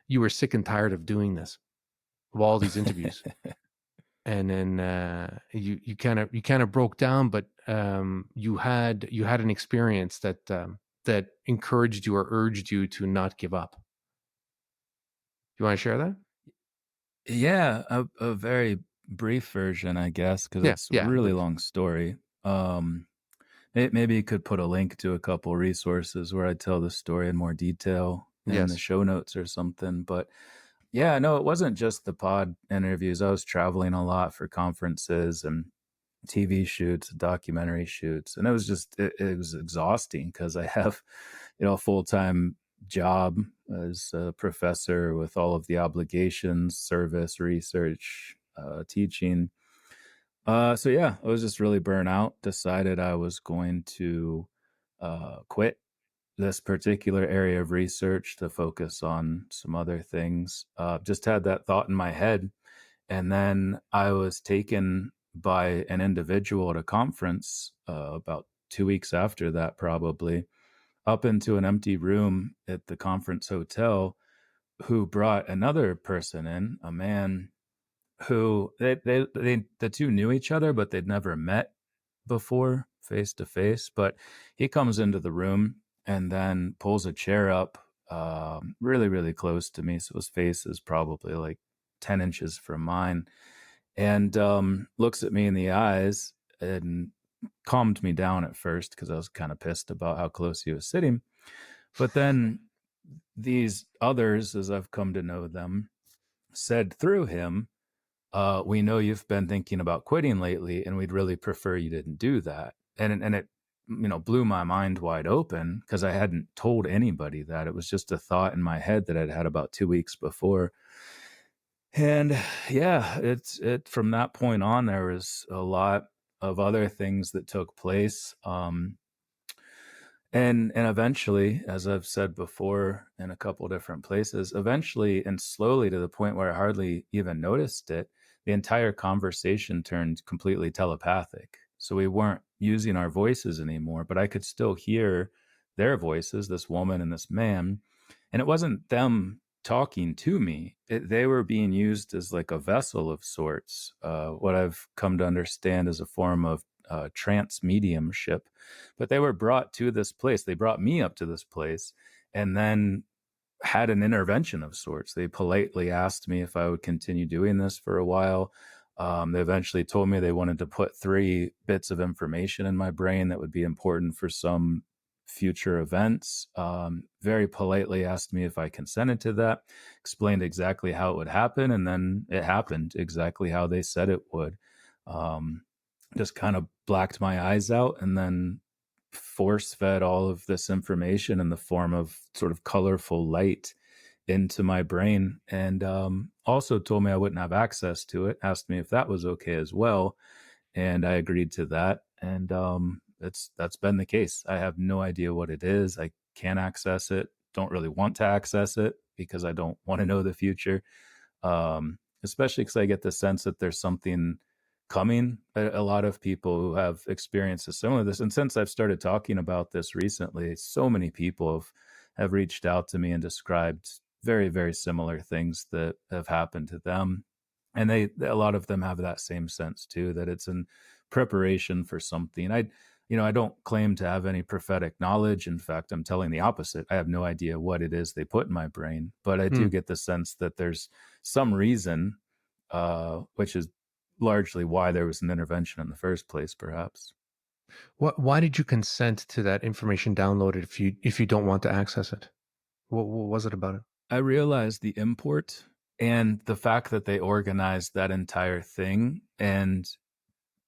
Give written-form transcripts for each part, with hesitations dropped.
you were sick and tired of doing this, of all these interviews, and then you kind of broke down, but you had an experience that encouraged you or urged you to not give up. You want to share that? Yeah, a very brief version, I guess, because Yeah, it's a yeah, really brief. long story. Maybe you could put a link to a couple resources where I tell the story in more detail in the Yes, show notes or something. But yeah, no, it wasn't just the pod interviews. I was traveling a lot for conferences and TV shoots, documentary shoots, and it was exhausting because I have, a full time job as a professor with all of the obligations, service, research, teaching. So yeah, I was just really burnt out. Decided I was going to quit this particular area of research to focus on some other things. Just had that thought in my head, and then I was taken by an individual at a conference about 2 weeks after that, probably up into an empty room at the conference hotel, who brought another person in, a man who the two knew each other, but they'd never met before face to face. But he comes into the room and then pulls a chair up really, really close to me. So his face is probably like 10 inches from mine, and looks at me in the eyes and calmed me down at first because I was kind of pissed about how close he was sitting. But then these others, as I've come to know them, said through him, we know you've been thinking about quitting lately, and we'd really prefer you didn't do that. And it, blew my mind wide open because I hadn't told anybody that. It was just a thought in my head that I'd had about 2 weeks before. And yeah, it from that point on, there was a lot of other things that took place. And eventually, as I've said before in a couple different places, eventually and slowly to the point where I hardly even noticed it, the entire conversation turned completely telepathic. So we weren't using our voices anymore, but I could still hear their voices, this woman and this man. And it wasn't them talking to me. They were being used as like a vessel of sorts. What I've come to understand is a form of trance mediumship, but they were brought to this place. They brought me up to this place and then had an intervention of sorts. They politely asked me if I would continue doing this for a while. They eventually told me they wanted to put 3 bits of information in my brain that would be important for some future events. Very politely asked me if I consented to that, explained exactly how it would happen, and then it happened exactly how they said it would. Um, just kind of blacked my eyes out and then force fed all of this information in the form of sort of colorful light into my brain, and also told me I wouldn't have access to it, asked me if that was okay as well, and I agreed to that. And that's been the case. I have no idea what it is. I can't access it, don't really want to access it because I don't want to know the future, especially because I get the sense that there's something coming. A lot of people who have experiences similar to this, and since I've started talking about this recently, so many people have reached out to me and described very, very similar things that have happened to them. And a lot of them have that same sense too, that it's in preparation for something. I don't claim to have any prophetic knowledge. In fact, I'm telling the opposite. I have no idea what it is they put in my brain, but I do Hmm. get the sense that there's some reason, which is largely why there was an intervention in the first place, perhaps. Why did you consent to that information downloaded if you don't want to access it? What was it about it? I realized the import and the fact that they organized that entire thing and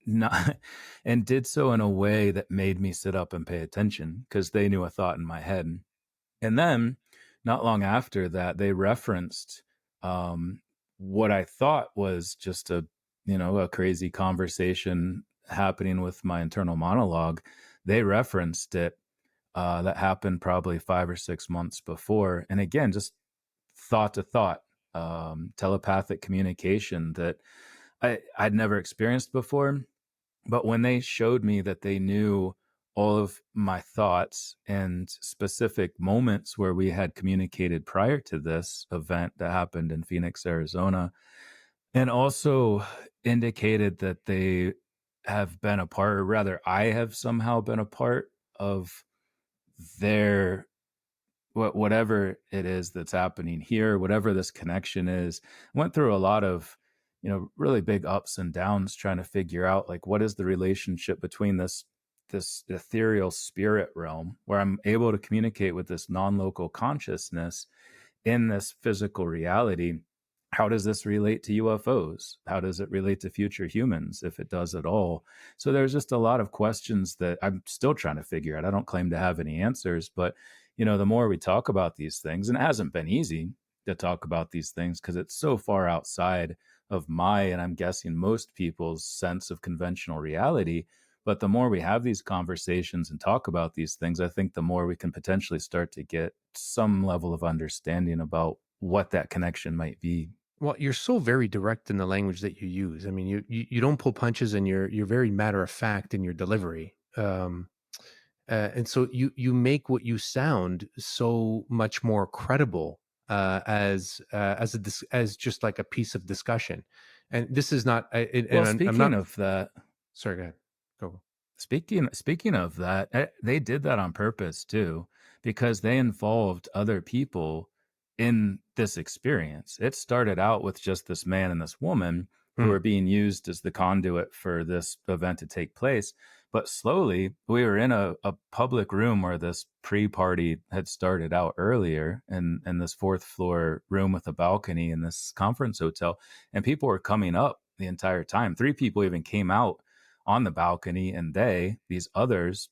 not and did so in a way that made me sit up and pay attention because they knew a thought in my head. And then, not long after that, they referenced um, what I thought was just a crazy conversation happening with my internal monologue. They referenced it, that happened probably 5 or 6 months before, and again, just thought to thought, telepathic communication that I'd never experienced before. But when they showed me that they knew all of my thoughts and specific moments where we had communicated prior to this event that happened in Phoenix, Arizona, and also indicated that they have been a part, or rather, I have somehow been a part of their whatever it is that's happening here, whatever this connection is. Went through a lot of, really big ups and downs trying to figure out like what is the relationship between this ethereal spirit realm where I'm able to communicate with this non-local consciousness in this physical reality. How does this relate to UFOs? How does it relate to future humans, if it does at all? So there's just a lot of questions that I'm still trying to figure out. I don't claim to have any answers, but the more we talk about these things, and it hasn't been easy to talk about these things because it's so far outside of my, and I'm guessing most people's sense of conventional reality. But the more we have these conversations and talk about these things, I think the more we can potentially start to get some level of understanding about what that connection might be. Well, you're so very direct in the language that you use. I mean, you don't pull punches, and you're very matter of fact in your delivery. And so you make what you sound so much more credible as just like a piece of discussion. And this is not. Well, And I'm speaking not. of that, Sorry, go ahead. Go. speaking of that, they did that on purpose too, because they involved other people in this experience. It started out with just this man and this woman who Hmm. were being used as the conduit for this event to take place. But slowly, we were in a public room where this pre-party had started out earlier, in this fourth floor room with a balcony in this conference hotel, and people were coming up the entire time. Three people even came out on the balcony, and these others,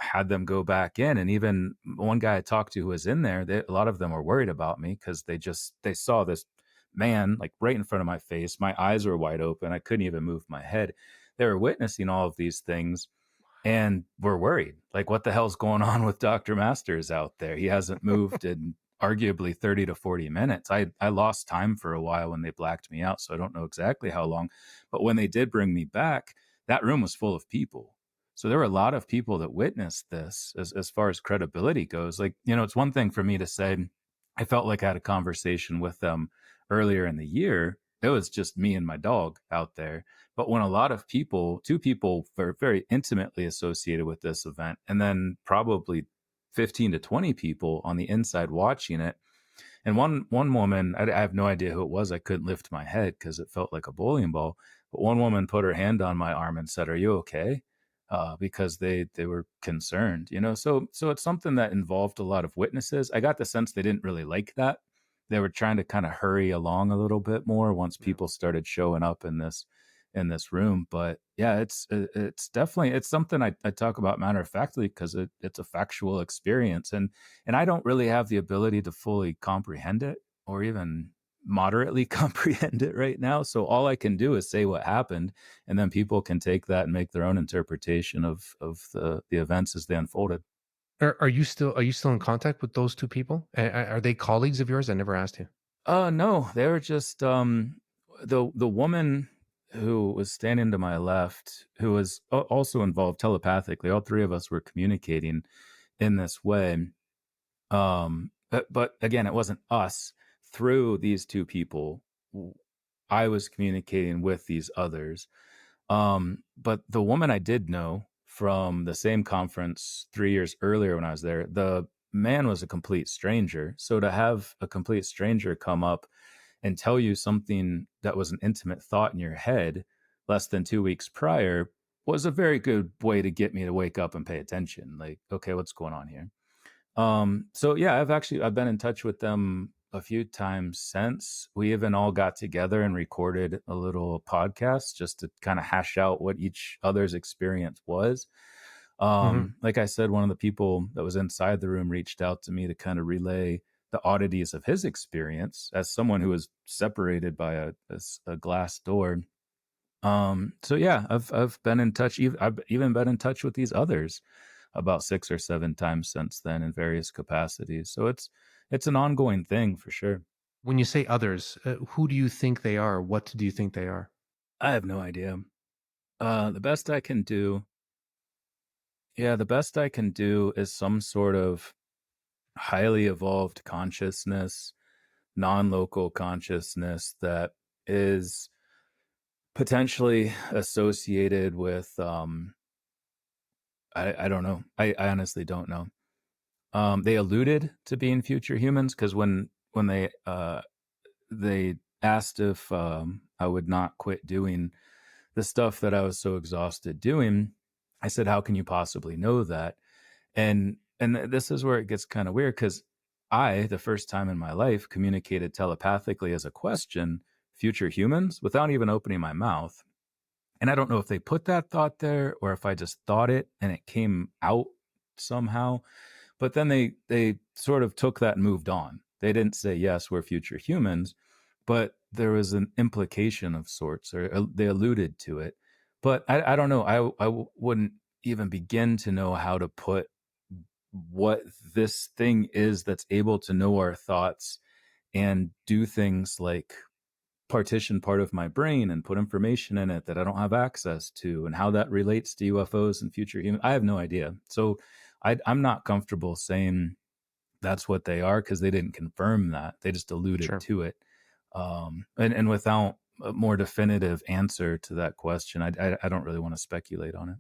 had them go back in. And even one guy I talked to who was in there, a lot of them were worried about me because they saw this man like right in front of my face. My eyes were wide open. I couldn't even move my head. They were witnessing all of these things and were worried. Like, what the hell's going on with Dr. Masters out there? He hasn't moved in arguably 30 to 40 minutes. I lost time for a while when they blacked me out, so I don't know exactly how long. But when they did bring me back, that room was full of people. So there were a lot of people that witnessed this as far as credibility goes. Like, it's one thing for me to say, I felt like I had a conversation with them earlier in the year. It was just me and my dog out there. But when a lot of people, two people were very intimately associated with this event, and then probably 15 to 20 people on the inside watching it, and one woman, I have no idea who it was. I couldn't lift my head because it felt like a bowling ball. But one woman put her hand on my arm and said, "Are you okay?" Because they were concerned, So it's something that involved a lot of witnesses. I got the sense they didn't really like that. They were trying to kind of hurry along a little bit more once Yeah. people started showing up in this room. But yeah, it's definitely, it's something I talk about matter of factly because it's a factual experience, and I don't really have the ability to fully comprehend it or even moderately comprehend it right now. So all I can do is say what happened, and then people can take that and make their own interpretation of the events as they unfolded. Are you still in contact with those two people? Are they colleagues of yours? I never asked you. No, they were just the woman who was standing to my left, who was also involved telepathically. All three of us were communicating in this way. But again, it wasn't us. Through these two people, I was communicating with these others. But the woman I did know from the same conference 3 years earlier when I was there, the man was a complete stranger. So to have a complete stranger come up and tell you something that was an intimate thought in your head less than 2 weeks prior was a very good way to get me to wake up and pay attention. Like, okay, what's going on here? So yeah, I've been in touch with them a few times since. We even all got together and recorded a little podcast just to kind of hash out what each other's experience was. Hmm. Like I said, one of the people that was inside the room reached out to me to kind of relay the oddities of his experience as someone who was separated by a glass door. So yeah, I've been in touch. I've even been in touch with these others about 6 or 7 times since then in various capacities. So it's an ongoing thing for sure. When you say others, who do you think they are? What do you think they are? I have no idea. The best I can do Yeah, the best I can do is some sort of highly evolved consciousness, non-local consciousness that is potentially associated with, I don't know. I honestly don't know. They alluded to being future humans because when they asked if, I would not quit doing the stuff that I was so exhausted doing, I said, "How can you possibly know that?" And this is where it gets kinda weird because I, the first time in my life, communicated telepathically as a question, "Future humans?" without even opening my mouth. And I don't know if they put that thought there or if I just thought it and it came out somehow. But then they sort of took that and moved on. They didn't say, "Yes, we're future humans," but there was an implication of sorts, or they alluded to it. But I don't know. Wouldn't even begin to know how to put what this thing is that's able to know our thoughts and do things like partition part of my brain and put information in it that I don't have access to, and how that relates to UFOs and future humans. I have no idea. So I'm not comfortable saying that's what they are because they didn't confirm that. They just alluded Sure. to it. And without a more definitive answer to that question, I don't really want to speculate on it.